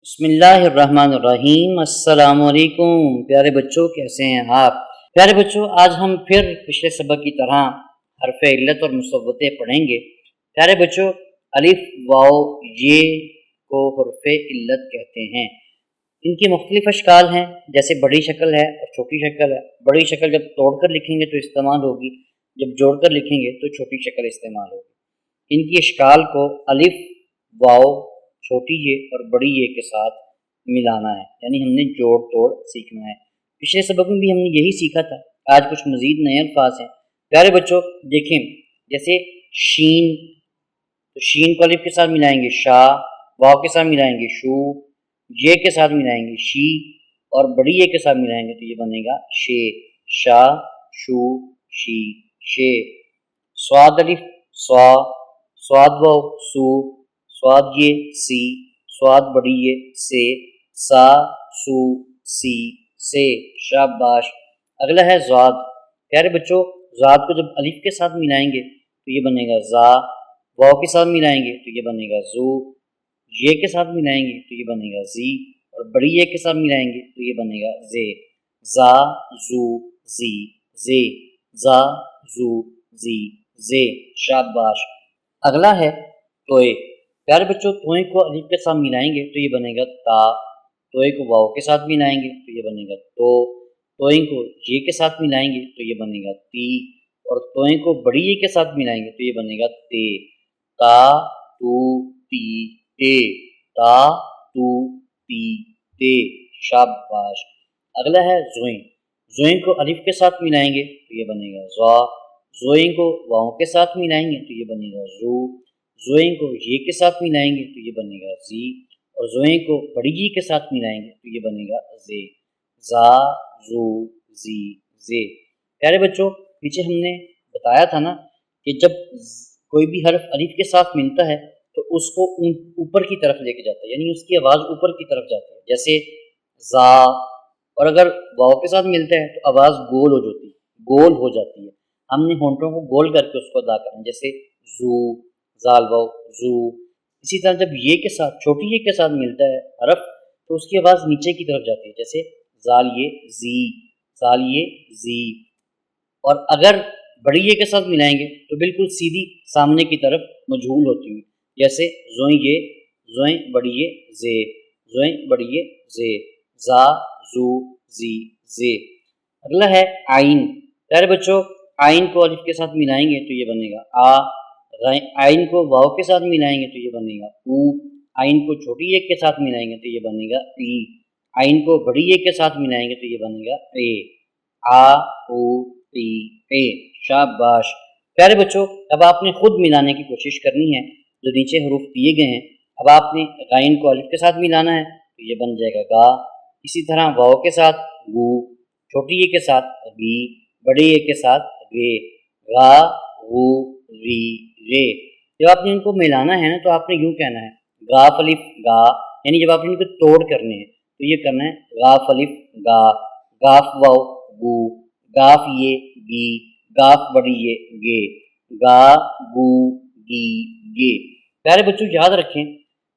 بسم اللہ الرحمن الرحیم۔ السلام علیکم پیارے بچوں، کیسے ہیں آپ؟ پیارے بچوں، آج ہم پھر پچھلے سبق کی طرح حرف علت اور مصوتے پڑھیں گے۔ پیارے بچوں، الف واو یہ کو حرف علت کہتے ہیں۔ ان کی مختلف اشکال ہیں، جیسے بڑی شکل ہے اور چھوٹی شکل ہے۔ بڑی شکل جب توڑ کر لکھیں گے تو استعمال ہوگی، جب جوڑ کر لکھیں گے تو چھوٹی شکل استعمال ہوگی۔ ان کی اشکال کو الف واو چھوٹی یہ اور بڑی یہ کے ساتھ ملانا ہے، یعنی ہم نے جوڑ توڑ سیکھنا ہے۔ پچھلے سبق میں بھی ہم نے یہی سیکھا تھا۔ آج کچھ مزید نئے الفاظ ہیں۔ پیارے بچوں دیکھیں، جیسے شین، تو شین کو الف کے ساتھ ملائیں گے شا، واو کے ساتھ ملائیں گے شو، یہ کے ساتھ ملائیں گے شی، اور بڑی یہ کے ساتھ ملائیں گے تو یہ بنے گا شے، شا شو شی شے۔ سواد الف سوا، سواد واو سو، سواد یہ سی، سواد بڑی یہ سے، سا سو سی سے۔ شاباش۔ اگلا ہے زاد۔ پیارے بچوں، زاد کو جب الف کے ساتھ ملائیں گے تو یہ بنے گا زا، واو کے ساتھ ملائیں گے تو یہ بنے گا زو، یہ کے ساتھ ملائیں گے تو یہ بنے گا زی، اور بڑی یہ کے ساتھ ملائیں گے تو یہ بنے گا زے۔ زا زو زی زے، زا زو زی زے۔ شاباش۔ اگلا ہے توئے۔ پیارے بچوں، توئے کو الف کے ساتھ ملائیں گے تو یہ بنے گا تا، توئے کو واو کے ساتھ ملائیں گے تو یہ بنے گا تو، توئے کو یہ کے ساتھ ملائیں گے تو یہ بنے گا تی، اور توئے کو بڑی یہ کے ساتھ ملائیں گے تو یہ بنے گا تے۔ تا تو تی تے، تا تو تی تے۔ شاباش۔ اگلا ہے زوئیں۔ زوئیں کو الف کے ساتھ ملائیں گے تو یہ بنے گا زوا، زوئیں کو واو کے ساتھ ملائیں گے تو یہ بنے گا زو، زوئیں کو یہ کے ساتھ ملائیں گے تو یہ بنے گا زی، اور زوئیں کو بڑی جی کے ساتھ ملائیں گے تو یہ بنے گا زے۔ زا زو زی زے۔ پیارے بچوں، پیچھے ہم نے بتایا تھا نا کہ جب کوئی بھی حرف الف کے ساتھ ملتا ہے تو اس کو اوپر کی طرف لے کے جاتا ہے، یعنی اس کی آواز اوپر کی طرف جاتی ہے، جیسے زا، اور اگر واو کے ساتھ ملتا ہے تو آواز گول ہو جاتی ہے۔ ہم نے ہونٹوں کو گول کر کے اس کو ادا کرنا، جیسے زو، زال واو زو۔ اسی طرح جب یہ کے ساتھ، چھوٹی یہ کے ساتھ ملتا ہے حرف تو اس کی آواز نیچے کی طرف جاتی ہے، جیسے زال یہ زی، زال یہ زی، اور اگر بڑی یہ کے ساتھ ملائیں گے تو بالکل سیدھی سامنے کی طرف مجہول ہوتی ہوئی، جیسے زوئیں یہ، زوئیں بڑی یہ زے، زوئیں بڑی یہ زے، زا زو زی زے۔ اگلا ہے آئین۔ پیارے بچوں، آئین کو الف کے ساتھ ملائیں گے تو یہ بنے گا آ، آئین کو واو کے ساتھ ملائیں گے تو یہ بنے گا او، آئین کو چھوٹی ایک کے ساتھ ملائیں گے تو یہ بنے گا ای، آئین کو بڑی ایک کے ساتھ ملائیں گے تو یہ بنے گا اے۔ آ او ای اے۔ شاباش۔ پیارے بچوں، اب آپ نے خود ملانے کی کوشش کرنی ہے جو نیچے حروف دیے گئے ہیں۔ اب آپ نے غائن کو الف کے ساتھ ملانا ہے تو یہ بن جائے گا گا، اسی طرح واو کے ساتھ گو، چھوٹی اے کے ساتھ گی، بڑی اے کے ساتھ گے، گا غو ری رے۔ جب آپ نے ان کو ملانا ہے نا تو آپ نے یوں کہنا ہے غاف الف گا، یعنی جب آپ نے ان کو توڑ کرنے ہیں تو یہ کرنا ہے غاف الف گا، غاف واو گو، غاف یہ گی، غاف بڑی یہ گے، گا گو گی گے۔ پیارے بچوں، یاد رکھیں،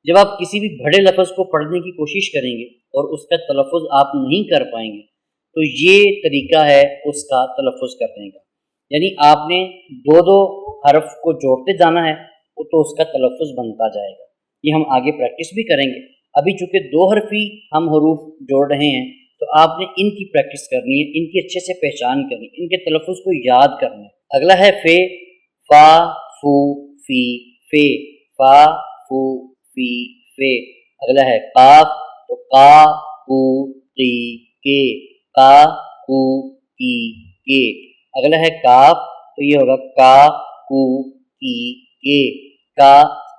جب آپ کسی بھی بڑے لفظ کو پڑھنے کی کوشش کریں گے اور اس کا تلفظ آپ نہیں کر پائیں گے تو یہ طریقہ ہے اس کا تلفظ کرنے کا، یعنی آپ نے دو حرف کو جوڑتے جانا ہے تو اس کا تلفظ بنتا جائے گا۔ یہ ہم آگے پریکٹس بھی کریں گے۔ ابھی چونکہ دو حرفی ہم حروف جوڑ رہے ہیں تو آپ نے ان کی پریکٹس کرنی ہے، ان کی اچھے سے پہچان کرنی ہے، ان کے تلفظ کو یاد کرنا ہے۔ اگلا ہے فے۔ فا فو فی فے، فا فو فی فے۔ اگلا ہے قاف، تو قا کو قی کے، قا کو کی کے۔ اگلا ہے کاف، تو یہ ہوگا کا کو کی کے، کا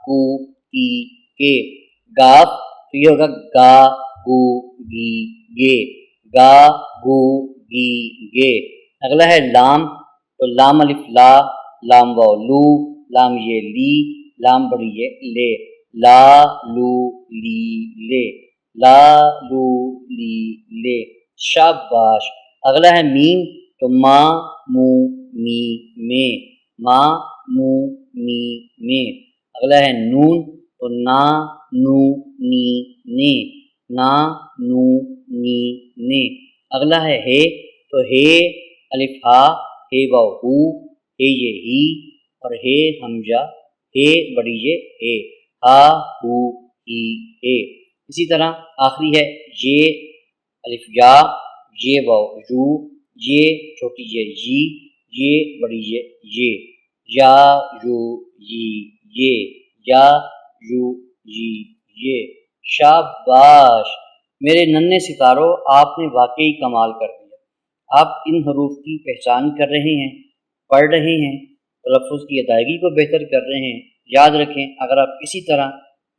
کو کی کے۔ گاف، تو یہ ہوگا گا گو گی گے، گا گو گی گے۔ اگلا ہے لام، تو لام الف لا، لام واو لو، لام یہ لی، لام بڑی یہ لے، لا لو لی لے، لا لو لی لے۔ شاباش۔ اگلا ہے میم، تو ما مو می میں، ما مو می میں۔ اگلا ہے نون، تو تو نا نو نی نے، نا نو نی نے۔ اگلا ہے تو ہے الف ہا، ہے واو ہو، ہے یہ ہی اور ہے ہمزہ، ہے بڑی یہ ہے، ہا ہو ہی ہے۔ اسی طرح آخری ہے یہ الف یا، یہ واو یو، یہ چھوٹی یہ بڑی یہ، یا یو یہ، یا یو یہ۔ شاباش میرے ننھے ستاروں، آپ نے واقعی کمال کر دیا۔ آپ ان حروف کی پہچان کر رہے ہیں، پڑھ رہے ہیں، تلفظ کی ادائیگی کو بہتر کر رہے ہیں۔ یاد رکھیں اگر آپ اسی طرح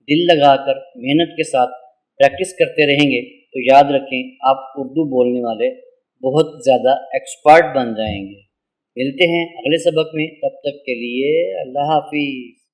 دل لگا کر محنت کے ساتھ پریکٹس کرتے رہیں گے تو یاد رکھیں آپ اردو بولنے والے بہت زیادہ ایکسپرٹ بن جائیں گے۔ ملتے ہیں اگلے سبق میں، تب تک کے لیے اللہ حافظ۔